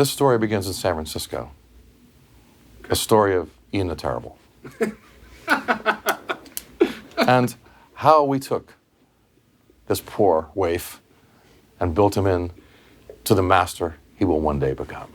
This story begins in San Francisco. A story of Ian the Terrible. And how we took this poor waif and built him in to the master he will one day become.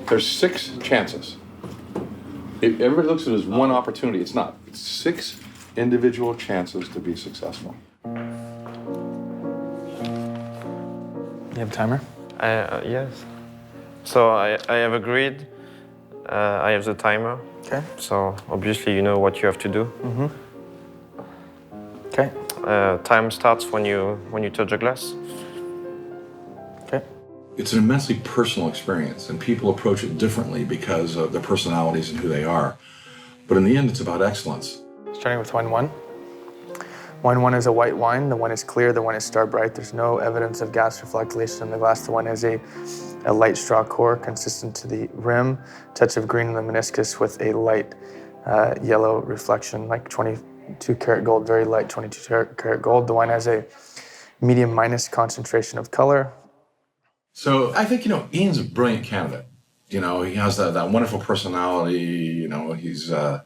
There's 6 chances. If everybody looks at it as one opportunity, it's not. It's 6 individual chances to be successful. You have a timer? Yes. So I have agreed. I have the timer. Okay. So obviously you know what you have to do. Mm-hmm. Okay. Time starts when you touch a glass. Okay. It's an immensely personal experience, and people approach it differently because of their personalities and who they are. But in the end, it's about excellence. Starting with wine 1. Wine 1 is a white wine. The wine is clear, the wine is star bright. There's no evidence of gas or flocculation in the glass. The wine has a light straw core consistent to the rim, touch of green in the meniscus with a light yellow reflection, like 22 karat gold, very light 22 karat gold. The wine has a medium minus concentration of color. So I think, Ian's a brilliant candidate. He has that wonderful personality, he's a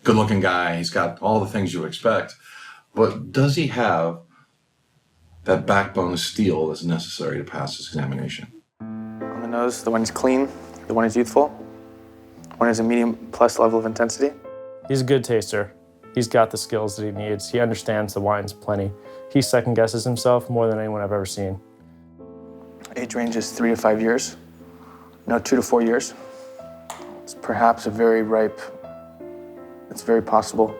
good-looking guy, he's got all the things you would expect. But does he have that backbone of steel that's necessary to pass this examination? On the nose, the wine is clean, the wine is youthful, the wine has a medium plus level of intensity. He's a good taster. He's got the skills that he needs. He understands the wines plenty. He second guesses himself more than anyone I've ever seen. Age range is 3 to 5 years. No, 2 to 4 years. It's perhaps a very ripe, it's very possible.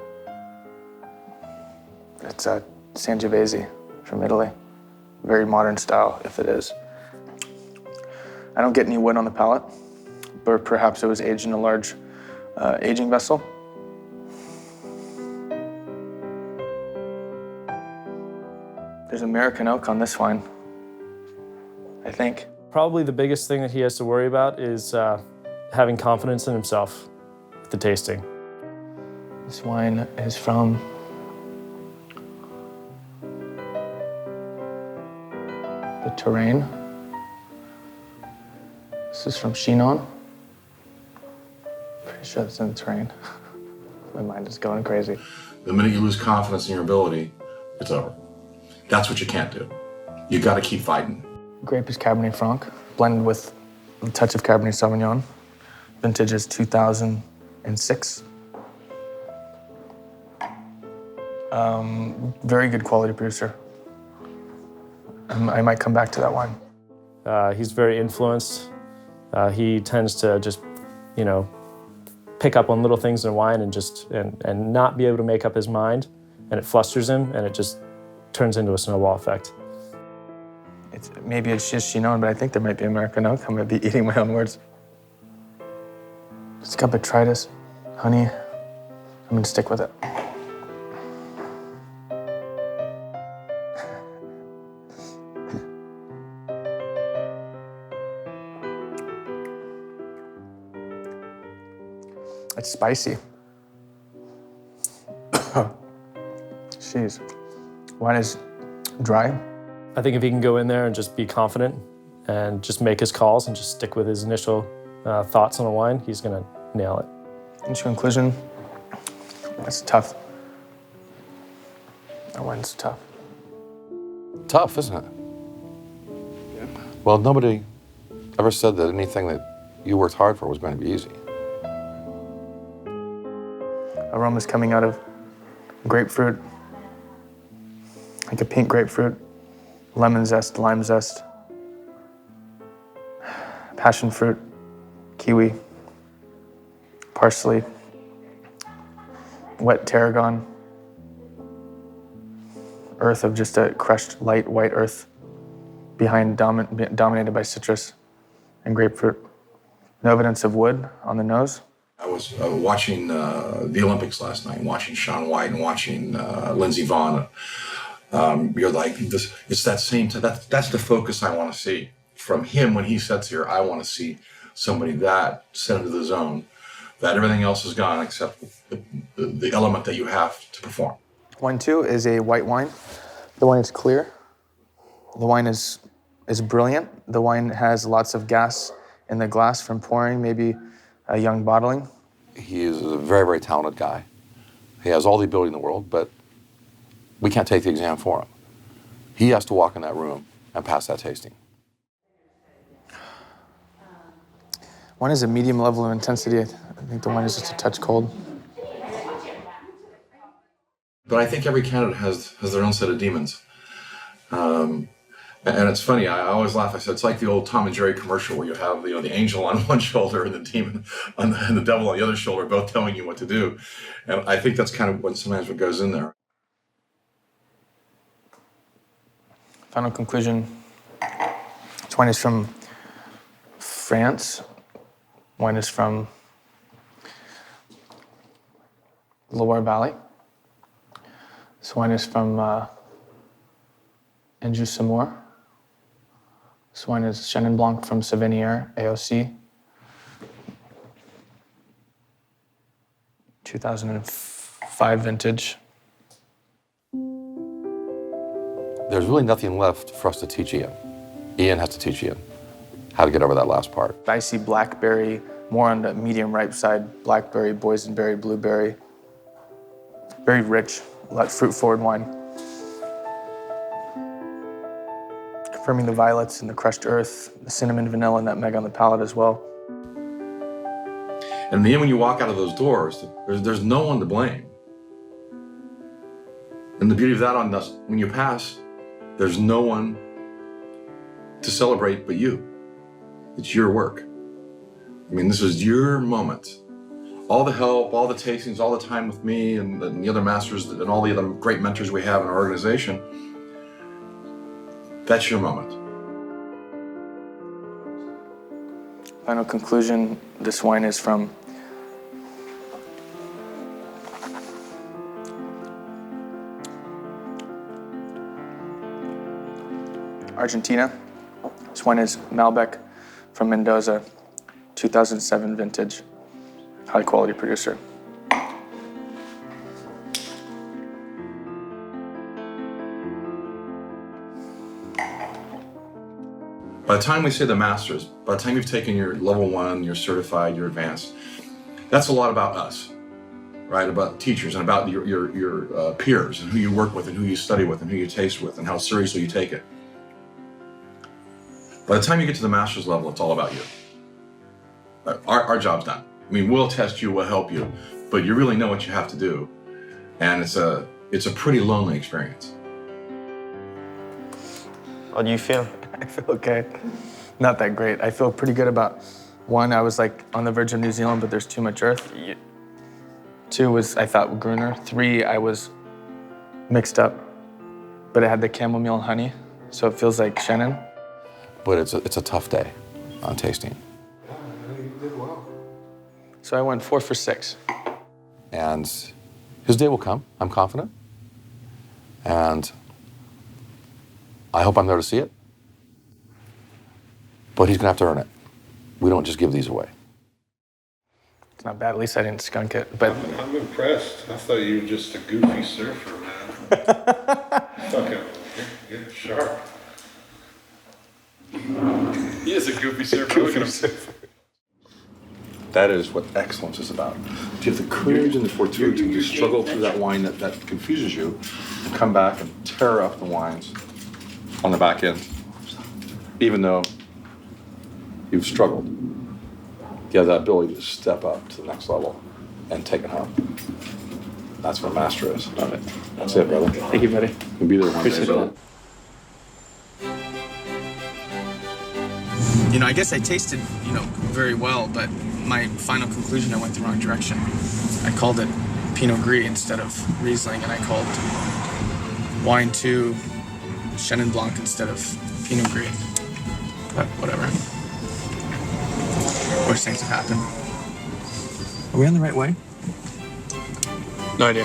It's a Sangiovese from Italy. Very modern style, if it is. I don't get any wood on the palate, but perhaps it was aged in a large aging vessel. There's American oak on this wine, I think. Probably the biggest thing that he has to worry about is having confidence in himself with the tasting. This wine is from the Touraine. This is from Chinon. Pretty sure it's in the Touraine. My mind is going crazy. The minute you lose confidence in your ability, it's over. That's what you can't do. You got to keep fighting. Grape is Cabernet Franc, blended with a touch of Cabernet Sauvignon. Vintage is 2006. Very good quality producer. I might come back to that wine. He's very influenced. He tends to just, pick up on little things in wine and not be able to make up his mind, and it flusters him, and it just turns into a snowball effect. Maybe it's just Chinon, but I think there might be American oak. I'm gonna be eating my own words. It's got botrytis, honey. I'm gonna stick with it. It's spicy. Jeez. Wine is dry. I think if he can go in there and just be confident and just make his calls and just stick with his initial thoughts on a wine, he's gonna nail it. Into conclusion, it's tough. That wine's tough. Tough, isn't it? Yeah. Well, nobody ever said that anything that you worked hard for was going to be easy. Aroma's coming out of grapefruit, like a pink grapefruit, lemon zest, lime zest, passion fruit, kiwi, parsley, wet tarragon, earth of just a crushed light white earth behind dominated by citrus and grapefruit. No evidence of wood on the nose. I was watching the Olympics last night, watching Shaun White and watching Lindsey Vonn. You're like, this, it's that same, that's the focus I want to see from him when he sits here. I want to see somebody that set into the zone, that everything else is gone except the element that you have to perform. Wine 2 is a white wine. The wine is clear. The wine is brilliant. The wine has lots of gas in the glass from pouring, maybe a young bottling. He is a very, very talented guy. He has all the ability in the world, but we can't take the exam for him. He has to walk in that room and pass that tasting. Wine is a medium level of intensity. I think the wine is just a touch cold. But I think every candidate has their own set of demons. And it's funny, I always laugh. I said, it's like the old Tom and Jerry commercial where you have the angel on one shoulder and the demon and the devil on the other shoulder, both telling you what to do. And I think that's kind of sometimes what goes in there. Final conclusion. This wine is from France. Wine is from Loire Valley. This wine is from Anjou-Saumur. This wine is Chenin Blanc from Sauvignier, AOC. 2005 vintage. There's really nothing left for us to teach Ian. Ian has to teach Ian how to get over that last part. I see blackberry, more on the medium ripe side, blackberry, boysenberry, blueberry. Very rich, fruit-forward wine. Confirming the violets and the crushed earth, the cinnamon, vanilla, and nutmeg on the palate as well. And in the end, when you walk out of those doors, there's no one to blame. And the beauty of that on this, when you pass, there's no one to celebrate but you. It's your work. I mean, this is your moment. All the help, all the tastings, all the time with me and the other masters and all the other great mentors we have in our organization, that's your moment. Final conclusion, this wine is from Argentina. This wine is Malbec from Mendoza, 2007 vintage, high quality producer. By the time we say the masters, by the time you've taken your level 1, you're certified, you're advanced, that's a lot about us, right? About teachers and about your peers and who you work with and who you study with and who you taste with and how seriously you take it. By the time you get to the master's level, it's all about you. Our job's done. I mean, we'll test you, we'll help you, but you really know what you have to do. And it's a pretty lonely experience. How do you feel? I feel okay. Not that great. I feel pretty good about 1, I was like on the verge of New Zealand, but there's too much earth. 2 was, I thought, Gruner. 3, I was mixed up, but it had the chamomile and honey, so it feels like Chenin. But it's a tough day on tasting. Yeah, you did well. So I went 4 for 6. And his day will come, I'm confident. And I hope I'm there to see it. But he's gonna have to earn it. We don't just give these away. It's not bad, at least I didn't skunk it, but I'm impressed. I thought you were just a goofy surfer, man. Fucking, you're sharp. He is a goofy surfer. Look at him. That is what excellence is about. To have the courage and the fortitude to struggle through that wine that confuses you, and come back and tear up the wines on the back end, even though you've struggled. You have that ability to step up to the next level and take it home. That's what a master is. Love it. That's it, brother. thank you, buddy. You'll be there one day, Appreciate brother. You know, I guess I tasted, very well, but my final conclusion, I went the wrong direction. I called it Pinot Gris instead of Riesling, and I called wine 2 Chenin Blanc instead of Pinot Gris. But whatever. Worst things have happened. Are we on the right way? No idea.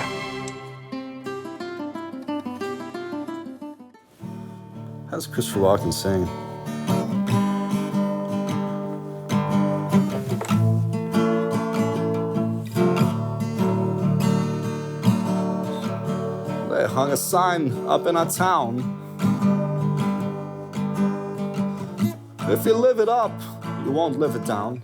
How's Christopher Walken sing? They hung a sign up in our town. If you live it up, you won't live it down.